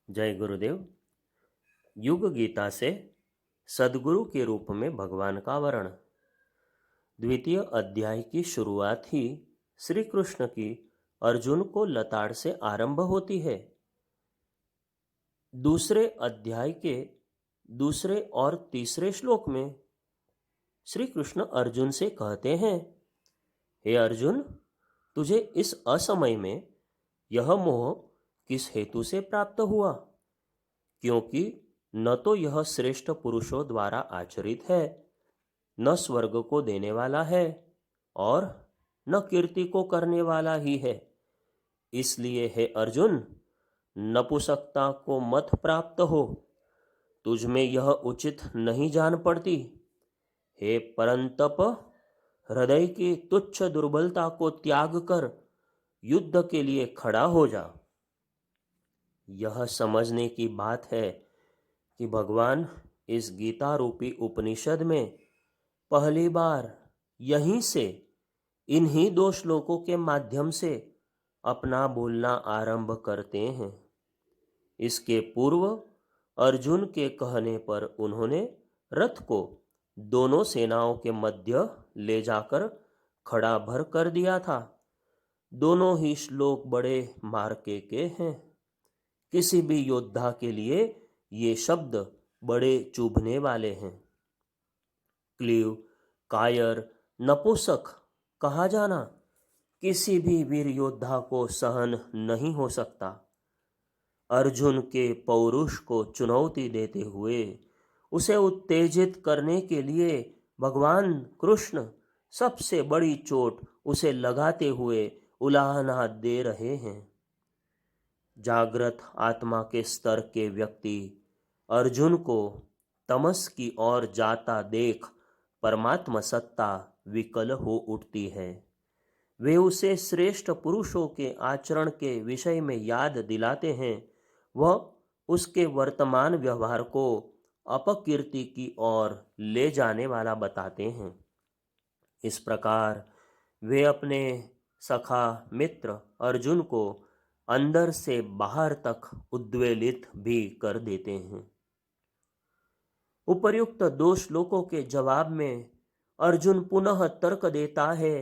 जय गुरुदेव। युग गीता से सदगुरु के रूप में भगवान का वर्ण। द्वितीय अध्याय की शुरुआत ही श्री कृष्ण की अर्जुन को लताड़ से आरंभ होती है। दूसरे अध्याय के दूसरे और तीसरे श्लोक में श्री कृष्ण अर्जुन से कहते हैं, हे अर्जुन, तुझे इस असमय में यह मोह किस हेतु से प्राप्त हुआ? क्योंकि न तो यह श्रेष्ठ पुरुषों द्वारा आचरित है, न स्वर्ग को देने वाला है और न कीर्ति को करने वाला ही है। इसलिए हे अर्जुन, नपुंसकता को मत प्राप्त हो, तुझ में यह उचित नहीं जान पड़ती। हे परंतप, हृदय की तुच्छ दुर्बलता को त्याग कर युद्ध के लिए खड़ा हो जा। यह समझने की बात है कि भगवान इस गीता रूपी उपनिषद में पहली बार यहीं से इन्हीं दो श्लोकों के माध्यम से अपना बोलना आरंभ करते हैं। इसके पूर्व अर्जुन के कहने पर उन्होंने रथ को दोनों सेनाओं के मध्य ले जाकर खड़ा भर कर दिया था। दोनों ही श्लोक बड़े मार्के के हैं। किसी भी योद्धा के लिए ये शब्द बड़े चुभने वाले हैं। क्लीव, कायर, नपुंसक कहा जाना किसी भी वीर योद्धा को सहन नहीं हो सकता। अर्जुन के पौरुष को चुनौती देते हुए उसे उत्तेजित करने के लिए भगवान कृष्ण सबसे बड़ी चोट उसे लगाते हुए उलाहना दे रहे हैं। जागृत आत्मा के स्तर के व्यक्ति अर्जुन को तमस की ओर जाता देख परमात्मा सत्ता विकल हो उठती है। वे उसे श्रेष्ठ पुरुषों के आचरण के विषय में याद दिलाते हैं। वह उसके वर्तमान व्यवहार को अपकीर्ति की ओर ले जाने वाला बताते हैं। इस प्रकार वे अपने सखा मित्र अर्जुन को अंदर से बाहर तक उद्वेलित भी कर देते हैं। उपर्युक्त दो श्लोकों के जवाब में अर्जुन पुनः तर्क देता है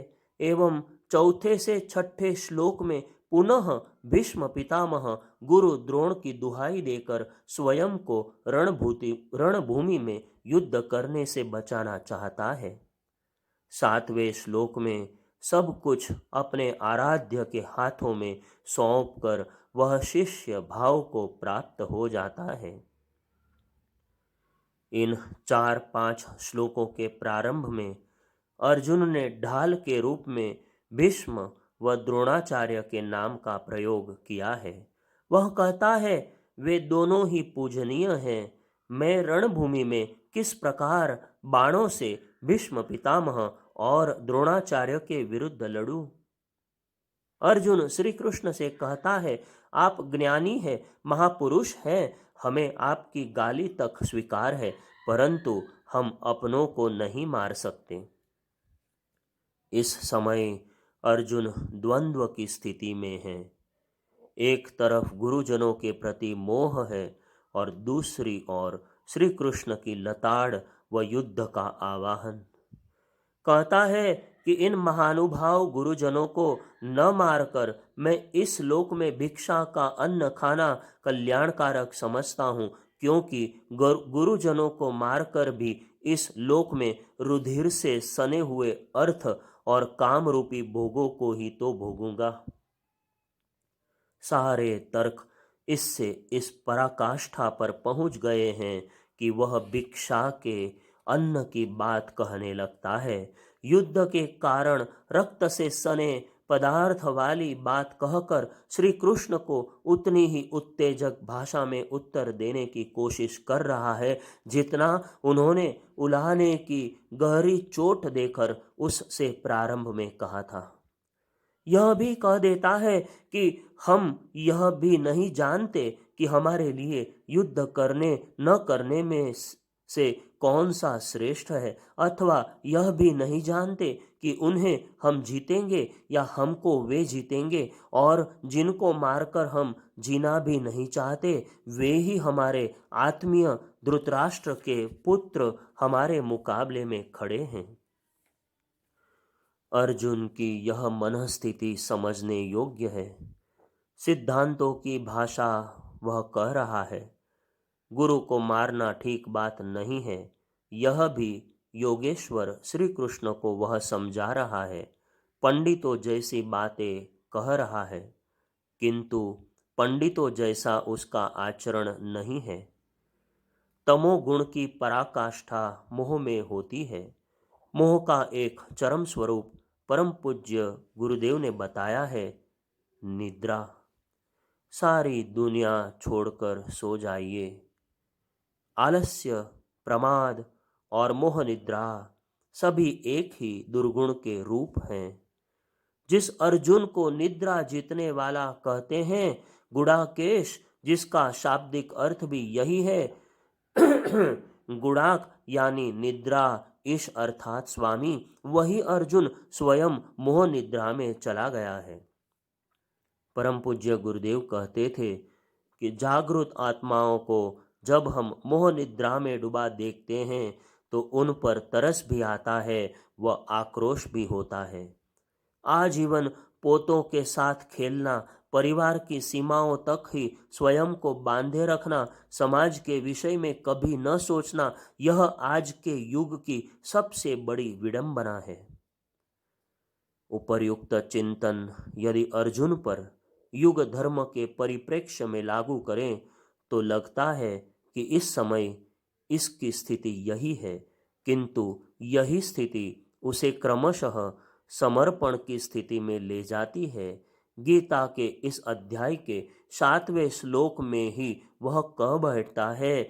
एवं चौथे से छठे श्लोक में पुनः भीष्म पितामह गुरु द्रोण की दुहाई देकर स्वयं को रणभूमि में युद्ध करने से बचाना चाहता है। सातवें श्लोक में सब कुछ अपने आराध्य के हाथों में सौंपकर वह शिष्य भाव को प्राप्त हो जाता है। इन 4-5 श्लोकों के प्रारंभ में अर्जुन ने ढाल के रूप में भीष्म व द्रोणाचार्य के नाम का प्रयोग किया है। वह कहता है, वे दोनों ही पूजनीय हैं। मैं रणभूमि में किस प्रकार बाणों से भीष्म पितामह और द्रोणाचार्य के विरुद्ध लड़ूं? अर्जुन श्री कृष्ण से कहता है, आप ज्ञानी हैं, महापुरुष हैं, हमें आपकी गाली तक स्वीकार है, परंतु हम अपनों को नहीं मार सकते। इस समय अर्जुन द्वंद्व की स्थिति में है। एक तरफ गुरुजनों के प्रति मोह है और दूसरी ओर श्री कृष्ण की लताड़ व युद्ध का आवाहन। कहता है कि इन महानुभाव गुरुजनों को न मारकर मैं इस लोक में भिक्षा का अन्न खाना कल्याणकारक समझता हूँ, क्योंकि गुरुजनों को मारकर भी इस लोक में रुधिर से सने हुए अर्थ और काम रूपी भोगों को ही तो भोगूंगा। सारे तर्क इससे इस पराकाष्ठा पर पहुंच गए हैं कि वह भिक्षा के अन्न की बात कहने लगता है। युद्ध के कारण रक्त से सने पदार्थ वाली बात कहकर श्री कृष्ण को उतनी ही उत्तेजक भाषा में उत्तर देने की कोशिश कर रहा है जितना उन्होंने उलाहने की गहरी चोट देकर उससे प्रारंभ में कहा था। यह भी कह देता है कि हम यह भी नहीं जानते कि हमारे लिए युद्ध करने न करने में से कौन सा श्रेष्ठ है, अथवा यह भी नहीं जानते कि उन्हें हम जीतेंगे या हमको वे जीतेंगे, और जिनको मारकर हम जीना भी नहीं चाहते, वे ही हमारे आत्मीय धृतराष्ट्र के पुत्र हमारे मुकाबले में खड़े हैं। अर्जुन की यह मनस्थिति समझने योग्य है। सिद्धांतों की भाषा वह कह रहा है। गुरु को मारना ठीक बात नहीं है, यह भी योगेश्वर श्री कृष्ण को वह समझा रहा है। पंडितों जैसी बातें कह रहा है, किंतु पंडितों जैसा उसका आचरण नहीं है। तमोगुण की पराकाष्ठा मोह में होती है। मोह का एक चरम स्वरूप परम पूज्य गुरुदेव ने बताया है, निद्रा। सारी दुनिया छोड़कर सो जाइए। आलस्य, प्रमाद और मोह निद्रा सभी एक ही दुर्गुण के रूप हैं। जिस अर्जुन को निद्रा जीतने वाला कहते हैं, गुड़ाकेश, जिसका शाब्दिक अर्थ भी यही है, गुणाक यानी निद्रा, ईश अर्थात स्वामी, वही अर्जुन स्वयं मोह निद्रा में चला गया है। परम पूज्य गुरुदेव कहते थे कि जागृत आत्माओं को जब हम मोह निद्रा में डूबा देखते हैं तो उन पर तरस भी आता है, व आक्रोश भी होता है। आजीवन पोतों के साथ खेलना, परिवार की सीमाओं तक ही स्वयं को बांधे रखना, समाज के विषय में कभी न सोचना, यह आज के युग की सबसे बड़ी विडंबना है। उपर्युक्त चिंतन यदि अर्जुन पर युग धर्म के परिप्रेक्ष्य में लागू करें तो लगता है कि इस समय इसकी स्थिति यही है, किंतु यही स्थिति उसे क्रमशः समर्पण की स्थिति में ले जाती है। गीता के इस अध्याय के 7वें श्लोक में ही वह कह बैठता है,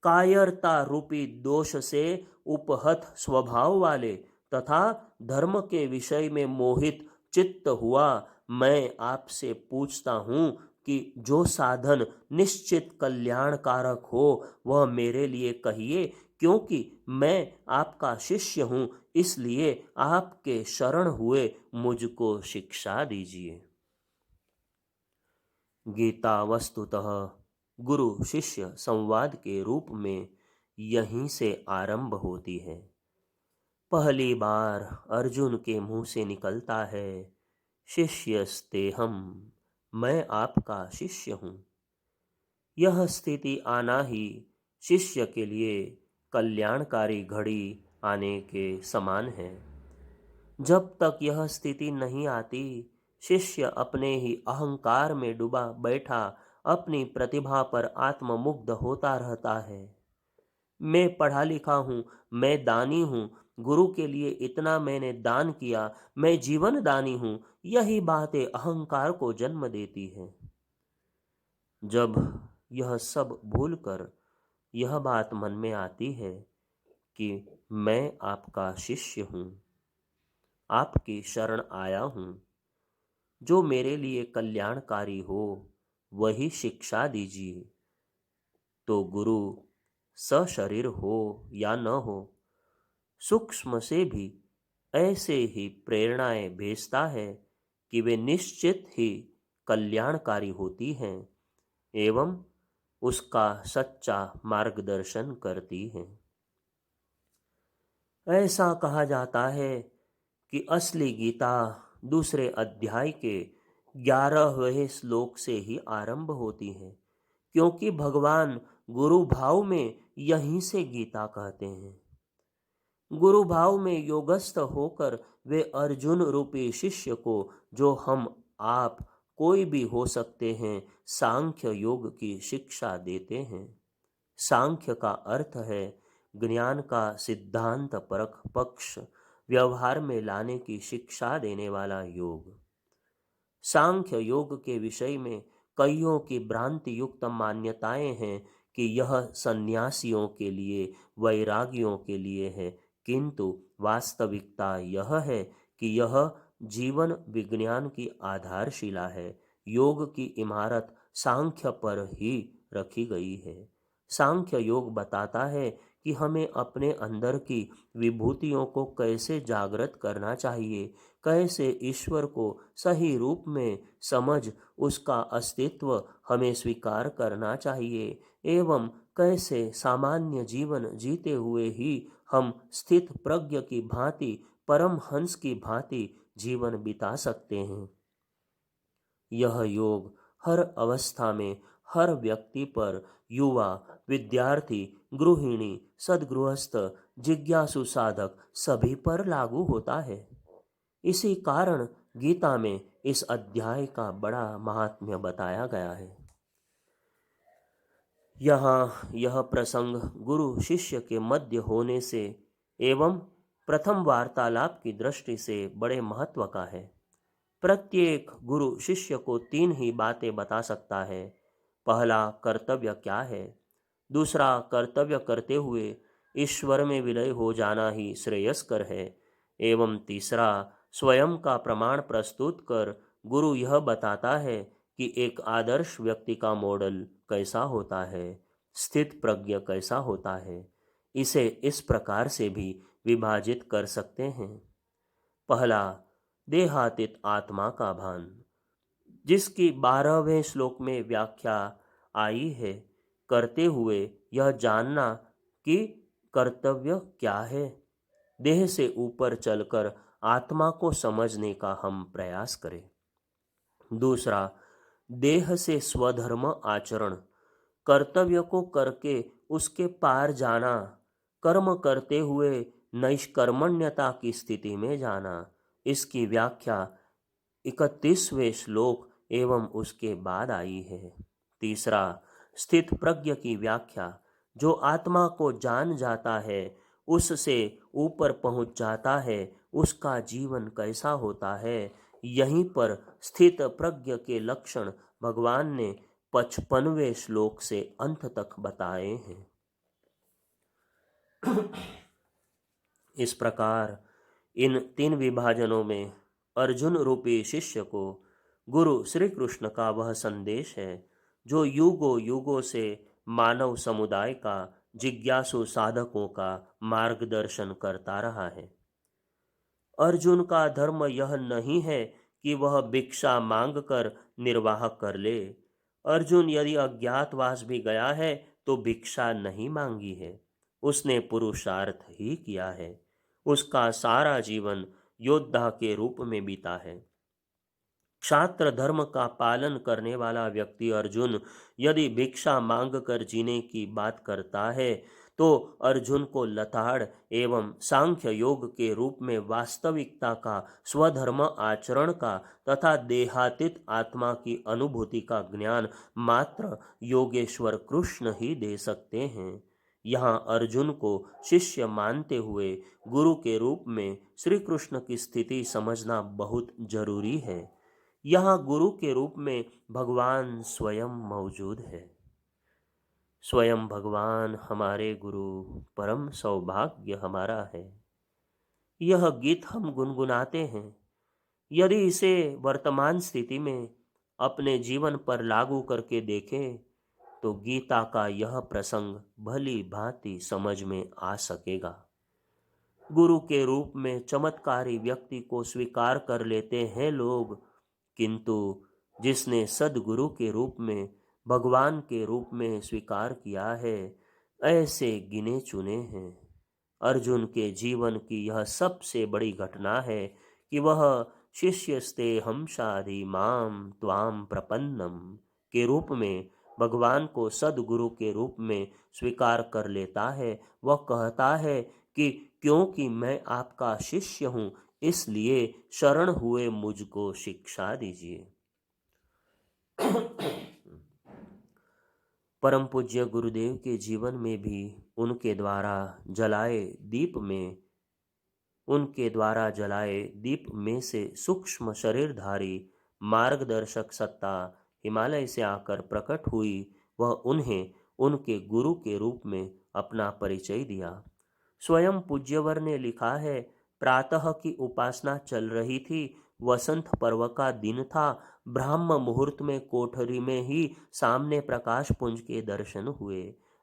कायरता रूपी दोष से उपहत स्वभाव वाले तथा धर्म के विषय में मोहित चित्त हुआ, मैं आपसे पूछता हूँ कि जो साधन निश्चित कल्याणकारक हो वह मेरे लिए कहिए, क्योंकि मैं आपका शिष्य हूँ, इसलिए आपके शरण हुए मुझको शिक्षा दीजिए। गीता वस्तुतः गुरु शिष्य संवाद के रूप में यहीं से आरंभ होती है। पहली बार अर्जुन के मुंह से निकलता है, शिष्यस्तेहम, मैं आपका शिष्य हूँ। यह स्थिति आना ही शिष्य के लिए कल्याणकारी घड़ी आने के समान है। जब तक यह स्थिति नहीं आती, शिष्य अपने ही अहंकार में डूबा बैठा अपनी प्रतिभा पर आत्ममुग्ध होता रहता है। मैं पढ़ा लिखा हूँ, मैं दानी हूँ, गुरु के लिए इतना मैंने दान किया, मैं जीवन दानी हूँ, यही बातें अहंकार को जन्म देती है। जब यह सब भूलकर यह बात मन में आती है कि मैं आपका शिष्य हूँ, आपकी शरण आया हूँ, जो मेरे लिए कल्याणकारी हो वही शिक्षा दीजिए, तो गुरु सशरीर हो या न हो, सूक्ष्म से भी ऐसे ही प्रेरणाएं भेजता है कि वे निश्चित ही कल्याणकारी होती हैं एवं उसका सच्चा मार्गदर्शन करती हैं। ऐसा कहा जाता है कि असली गीता दूसरे अध्याय के 11वें श्लोक से ही आरंभ होती है, क्योंकि भगवान गुरु भाव में यहीं से गीता कहते हैं। गुरु भाव में योगस्थ होकर वे अर्जुन रूपी शिष्य को, जो हम आप कोई भी हो सकते हैं, सांख्य योग की शिक्षा देते हैं। सांख्य का अर्थ है ज्ञान का सिद्धांत परख पक्ष व्यवहार में लाने की शिक्षा देने वाला योग। सांख्य योग के विषय में कईयों की भ्रांति युक्त मान्यताएं हैं कि यह सन्यासियों के लिए, वैरागियों के लिए है, किंतु वास्तविकता यह है कि यह जीवन विज्ञान की आधारशिला है। योग की इमारत सांख्य पर ही रखी गई है। सांख्य योग बताता है कि हमें अपने अंदर की विभूतियों को कैसे जागृत करना चाहिए, कैसे ईश्वर को सही रूप में समझ उसका अस्तित्व हमें स्वीकार करना चाहिए, एवं कैसे सामान्य जीवन जीते हुए ही हम स्थित प्रज्ञ की भांति, परमहंस की भांति जीवन बिता सकते हैं। यह योग हर अवस्था में, हर व्यक्ति पर, युवा, विद्यार्थी, गृहिणी, सद्गृहस्थ, जिज्ञासु साधक सभी पर लागू होता है। इसी कारण गीता में इस अध्याय का बड़ा महात्म्य बताया गया है। यहाँ यह प्रसंग गुरु शिष्य के मध्य होने से एवं प्रथम वार्तालाप की दृष्टि से बड़े महत्व का है। प्रत्येक गुरु शिष्य को 3 ही बातें बता सकता है। पहला, कर्तव्य क्या है। दूसरा, कर्तव्य करते हुए ईश्वर में विलय हो जाना ही श्रेयस्कर है। एवं तीसरा, स्वयं का प्रमाण प्रस्तुत कर गुरु यह बताता है कि एक आदर्श व्यक्ति का मॉडल कैसा होता है, स्थित प्रज्ञ कैसा होता है। इसे इस प्रकार से भी विभाजित कर सकते हैं। पहला, देहातीत आत्मा का भान, जिसकी 12वें श्लोक में व्याख्या आई है, करते हुए यह जानना कि कर्तव्य क्या है। देह से ऊपर चलकर आत्मा को समझने का हम प्रयास करें। दूसरा, देह से स्वधर्म आचरण, कर्तव्य को करके उसके पार जाना, कर्म करते हुए नैष्कर्मण्यता की स्थिति में जाना। इसकी व्याख्या 31वें श्लोक एवं उसके बाद आई है। तीसरा, स्थित प्रज्ञ की व्याख्या, जो आत्मा को जान जाता है, उससे ऊपर पहुंच जाता है, उसका जीवन कैसा होता है। यहीं पर स्थित प्रज्ञ के लक्षण भगवान ने 55वें श्लोक से अंत तक बताए हैं। इस प्रकार इन 3 विभाजनों में अर्जुन रूपी शिष्य को गुरु श्री कृष्ण का वह संदेश है जो युगों युगों से मानव समुदाय का, जिज्ञासु साधकों का मार्गदर्शन करता रहा है। अर्जुन का धर्म यह नहीं है कि वह भिक्षा मांगकर निर्वाह कर ले। अर्जुन यदि अज्ञातवास भी गया है तो भिक्षा नहीं मांगी है, उसने पुरुषार्थ ही किया है। उसका सारा जीवन योद्धा के रूप में बीता है। क्षात्र धर्म का पालन करने वाला व्यक्ति अर्जुन यदि भिक्षा मांगकर जीने की बात करता है तो अर्जुन को लताड़ एवं सांख्य योग के रूप में वास्तविकता का, स्वधर्म आचरण का तथा देहातीत आत्मा की अनुभूति का ज्ञान मात्र योगेश्वर कृष्ण ही दे सकते हैं। यहाँ अर्जुन को शिष्य मानते हुए गुरु के रूप में श्री कृष्ण की स्थिति समझना बहुत जरूरी है। यहाँ गुरु के रूप में भगवान स्वयं मौजूद है। स्वयं भगवान हमारे गुरु, परम सौभाग्य हमारा है। यह गीत हम गुनगुनाते हैं। यदि इसे वर्तमान स्थिति में अपने जीवन पर लागू करके देखें तो गीता का यह प्रसंग भली भांति समझ में आ सकेगा। गुरु के रूप में चमत्कारी व्यक्ति को स्वीकार कर लेते हैं लोग, किंतु जिसने सद्गुरु के रूप में, भगवान के रूप में स्वीकार किया है, ऐसे गिने चुने हैं। अर्जुन के जीवन की यह सबसे बड़ी घटना है कि वह शिष्यस्ते हमशाधि माम त्वाम प्रपन्नम के रूप में भगवान को सद्गुरु के रूप में स्वीकार कर लेता है। वह कहता है कि क्योंकि मैं आपका शिष्य हूँ, इसलिए शरण हुए मुझको शिक्षा दीजिए। परम पूज्य गुरुदेव के जीवन में भी उनके द्वारा जलाए दीप में से सूक्ष्म शरीरधारी मार्गदर्शक सत्ता हिमालय से आकर प्रकट हुई। वह उन्हें उनके गुरु के रूप में अपना परिचय दिया। स्वयं पूज्यवर ने लिखा है, प्रातः की उपासना चल रही थी। वसंत पर्व का दिन था। ब्राह्म मुहूर्त में कोठरी में ही सामने प्रकाश पुंज के दर्शन हुए।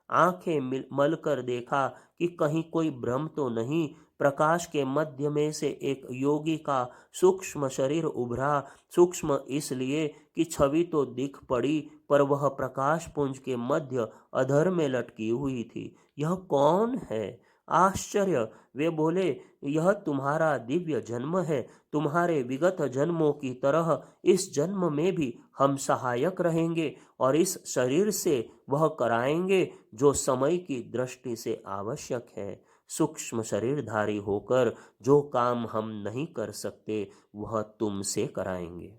आंखें मलकर देखा कि कहीं कोई भ्रम तो नहीं। प्रकाश के मध्य में से एक योगी का सूक्ष्म शरीर उभरा। सूक्ष्म इसलिए कि छवि तो दिख पड़ी, पर वह प्रकाश पुंज के मध्य अधर में लटकी हुई थी। यह कौन है? आश्चर्य! वे बोले, यह तुम्हारा दिव्य जन्म है। तुम्हारे विगत जन्मों की तरह इस जन्म में भी हम सहायक रहेंगे और इस शरीर से वह कराएंगे जो समय की दृष्टि से आवश्यक है। सूक्ष्म शरीरधारी होकर जो काम हम नहीं कर सकते वह तुमसे कराएंगे।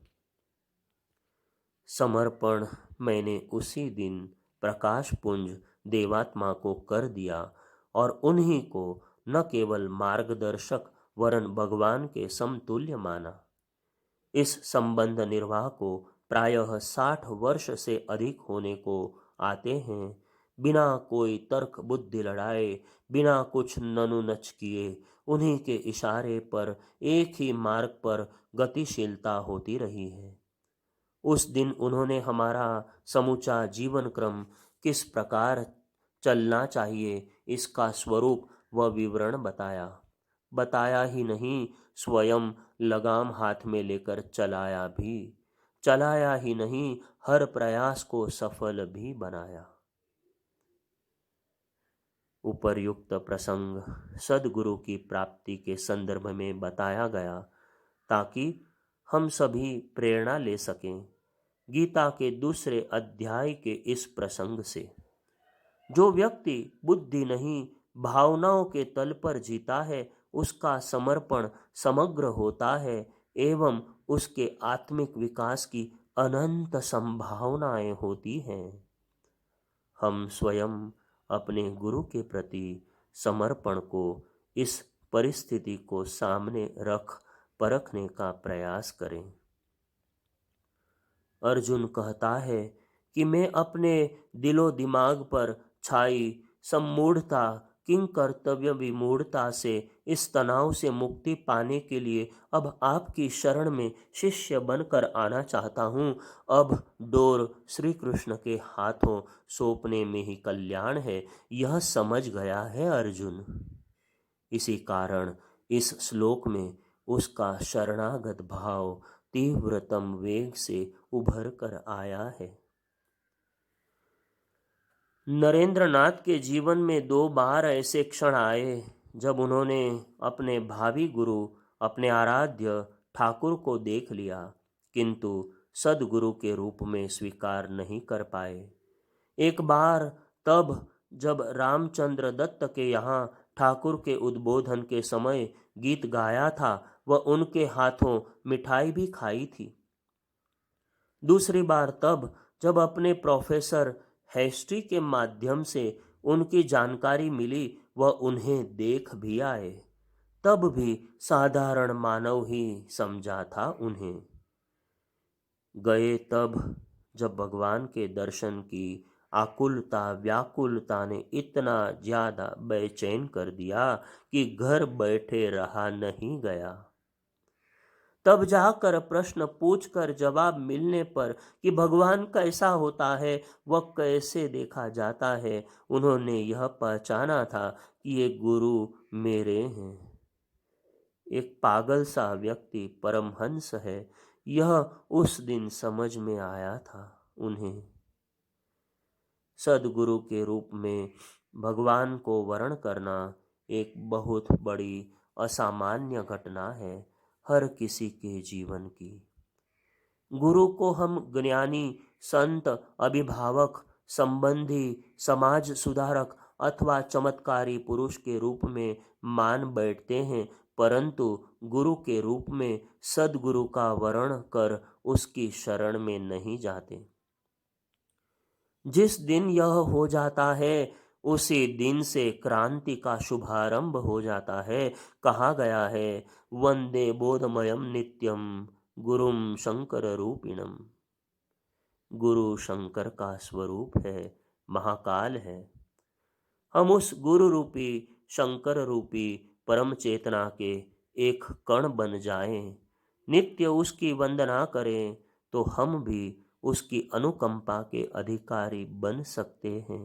समर्पण मैंने उसी दिन प्रकाश पुंज देवात्मा को कर दिया और उन्हीं को न केवल मार्गदर्शक वरन भगवान के समतुल्य माना। इस संबंध निर्वाह को प्रायः 60 वर्ष से अधिक होने को आते हैं। बिना कोई तर्क बुद्धि लड़ाए, बिना कुछ ननुनच किए, उन्हीं के इशारे पर एक ही मार्ग पर गतिशीलता होती रही है। उस दिन उन्होंने हमारा समूचा जीवन क्रम किस प्रकार चलना चाहिए इसका स्वरूप व विवरण बताया। बताया ही नहीं, स्वयं लगाम हाथ में लेकर चलाया भी। चलाया ही नहीं, हर प्रयास को सफल भी बनाया। उपर्युक्त प्रसंग सद्गुरु की प्राप्ति के संदर्भ में बताया गया ताकि हम सभी प्रेरणा ले सकें गीता के दूसरे अध्याय के इस प्रसंग से। जो व्यक्ति बुद्धि नहीं भावनाओं के तल पर जीता है, उसका समर्पण समग्र होता है एवं उसके आत्मिक विकास की अनंत संभावनाएं होती हैं। हम स्वयं अपने गुरु के प्रति समर्पण को इस परिस्थिति को सामने रख परखने का प्रयास करें। अर्जुन कहता है कि मैं अपने दिलो दिमाग पर छाई सम्मूढ़ता किंग कर्तव्य विमूढ़ता से इस तनाव से मुक्ति पाने के लिए अब आपकी शरण में शिष्य बनकर आना चाहता हूँ। अब डोर श्री कृष्ण के हाथों सौंपने में ही कल्याण है, यह समझ गया है अर्जुन। इसी कारण इस श्लोक में उसका शरणागत भाव तीव्रतम वेग से उभर कर आया है। नरेंद्र नाथ के जीवन में 2 बार ऐसे क्षण आए जब उन्होंने अपने भावी गुरु अपने आराध्य ठाकुर को देख लिया, किंतु सद्गुरु के रूप में स्वीकार नहीं कर पाए। एक बार तब जब रामचंद्र दत्त के यहाँ ठाकुर के उद्बोधन के समय गीत गाया था, वह उनके हाथों मिठाई भी खाई थी। दूसरी बार तब जब अपने प्रोफेसर हेस्टी के माध्यम से उनकी जानकारी मिली, वह उन्हें देख भी आए। तब भी साधारण मानव ही समझा था उन्हें। गए तब जब भगवान के दर्शन की आकुलता व्याकुलता ने इतना ज्यादा बेचैन कर दिया कि घर बैठे रहा नहीं गया। तब जाकर प्रश्न पूछकर जवाब मिलने पर कि भगवान कैसा होता है, वह कैसे देखा जाता है, उन्होंने यह पहचाना था कि ये गुरु मेरे हैं। एक पागल सा व्यक्ति परमहंस है, यह उस दिन समझ में आया था उन्हें। सद्गुरु के रूप में भगवान को वर्ण करना एक बहुत बड़ी असामान्य घटना है हर किसी के जीवन की। गुरु को हम ज्ञानी संत अभिभावक संबंधी समाज सुधारक अथवा चमत्कारी पुरुष के रूप में मान बैठते हैं, परंतु गुरु के रूप में सद्गुरु का वर्ण कर उसकी शरण में नहीं जाते। जिस दिन यह हो जाता है उसी दिन से क्रांति का शुभारंभ हो जाता है। कहा गया है, वंदे बोधमयम नित्यम गुरुम शंकर रूपिणम। गुरु शंकर का स्वरूप है, महाकाल है। हम उस गुरु रूपी शंकर रूपी परम चेतना के एक कण बन जाएं, नित्य उसकी वंदना करें, तो हम भी उसकी अनुकंपा के अधिकारी बन सकते हैं।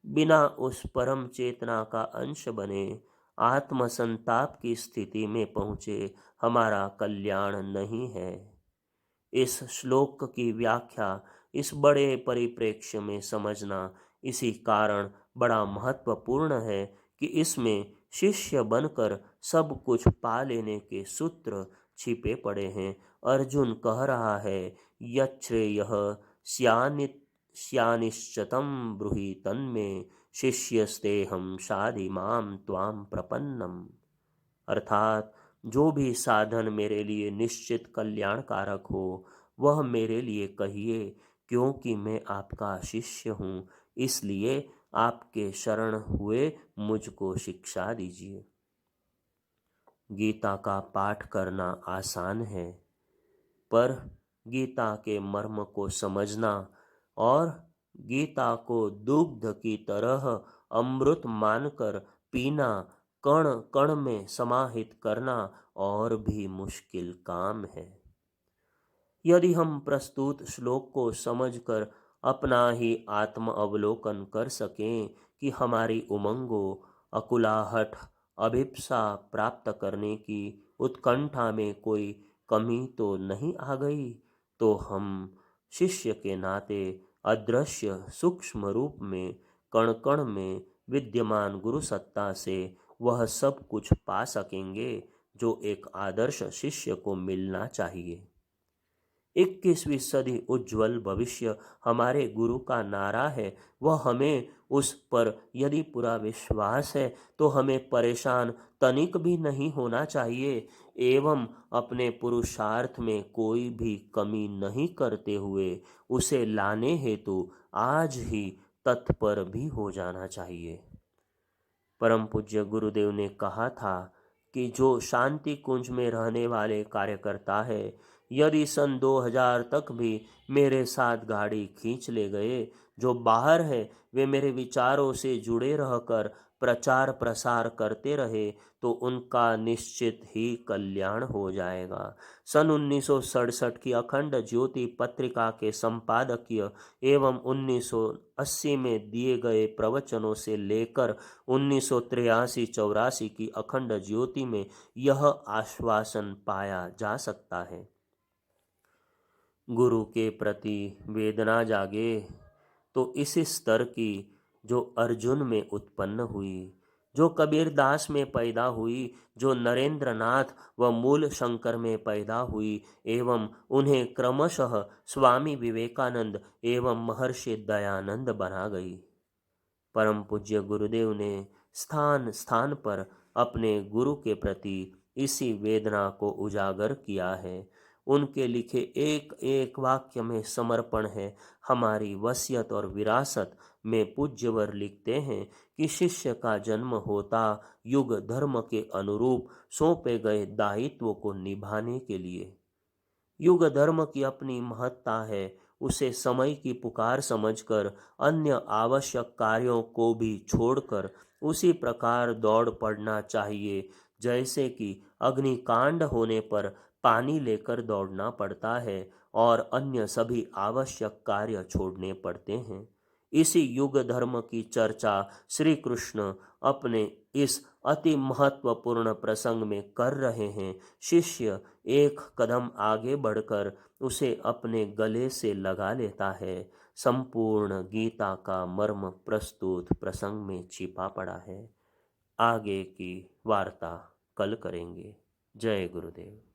बिना उस परम चेतना का अंश बने आत्म संताप की स्थिति में पहुँचे हमारा कल्याण नहीं है। इस श्लोक की व्याख्या इस बड़े परिप्रेक्ष्य में समझना इसी कारण बड़ा महत्वपूर्ण है कि इसमें शिष्य बनकर सब कुछ पा लेने के सूत्र छिपे पड़े हैं। अर्जुन कह रहा है, यच्छ्रेयः स्यानि स्यानिश्चतम ब्रूहि तन्मे शिष्यस्तेहं शाधि माम त्वाम प्रपन्नम। अर्थात जो भी साधन मेरे लिए निश्चित कल्याणकारक हो वह मेरे लिए कहिए, क्योंकि मैं आपका शिष्य हूँ, इसलिए आपके शरण हुए मुझको शिक्षा दीजिए। गीता का पाठ करना आसान है, पर गीता के मर्म को समझना और गीता को दुग्ध की तरह अमृत मानकर पीना, कण कण में समाहित करना और भी मुश्किल काम है। यदि हम प्रस्तुत श्लोक को समझकर अपना ही आत्म अवलोकन कर सकें कि हमारी उमंगों, अकुलाहट, अभिप्सा प्राप्त करने की उत्कंठा में कोई कमी तो नहीं आ गई, तो हम शिष्य के नाते अदृश्य सूक्ष्म रूप में कण कण में विद्यमान गुरु सत्ता से वह सब कुछ पा सकेंगे जो एक आदर्श शिष्य को मिलना चाहिए। 21वीं सदी उज्जवल भविष्य हमारे गुरु का नारा है। वह हमें उस पर यदि पूरा विश्वास है तो हमें परेशान तनिक भी नहीं होना चाहिए एवं अपने पुरुषार्थ में कोई भी कमी नहीं करते हुए उसे लाने हेतु आज ही तत्पर भी हो जाना चाहिए। परम पूज्य गुरुदेव ने कहा था कि जो शांति कुंज में रहने वाले कार्यकर्ता है, यदि सन 2000 तक भी मेरे साथ गाड़ी खींच ले गए, जो बाहर है वे मेरे विचारों से जुड़े रहकर प्रचार प्रसार करते रहे, तो उनका निश्चित ही कल्याण हो जाएगा। सन 1967 की अखंड ज्योति पत्रिका के संपादकीय एवं 1980 में दिए गए प्रवचनों से लेकर 1983-84 की अखंड ज्योति में यह आश्वासन पाया जा सकता है। गुरु के प्रति वेदना जागे तो इस स्तर की जो अर्जुन में उत्पन्न हुई, जो कबीरदास में पैदा हुई, जो नरेंद्रनाथ व मूल शंकर में पैदा हुई एवं उन्हें क्रमशः स्वामी विवेकानंद एवं महर्षि दयानंद बना गई। परम पूज्य गुरुदेव ने स्थान स्थान पर अपने गुरु के प्रति इसी वेदना को उजागर किया है। उनके लिखे एक एक वाक्य में समर्पण है। हमारी वसीयत और विरासत में पूज्यवर लिखते हैं कि शिष्य का जन्म होता युग धर्म के अनुरूप सौंपे गए दायित्व को निभाने के लिए। युग धर्म की अपनी महत्ता है, उसे समय की पुकार समझकर अन्य आवश्यक कार्यों को भी छोड़कर उसी प्रकार दौड़ पड़ना चाहिए जैसे कि अग्निकांड होने पर पानी लेकर दौड़ना पड़ता है और अन्य सभी आवश्यक कार्य छोड़ने पड़ते हैं। इसी युग धर्म की चर्चा श्री कृष्ण अपने इस अति महत्वपूर्ण प्रसंग में कर रहे हैं। शिष्य एक कदम आगे बढ़कर उसे अपने गले से लगा लेता है। संपूर्ण गीता का मर्म प्रस्तुत प्रसंग में छिपा पड़ा है। आगे की वार्ता कल करेंगे। जय गुरुदेव।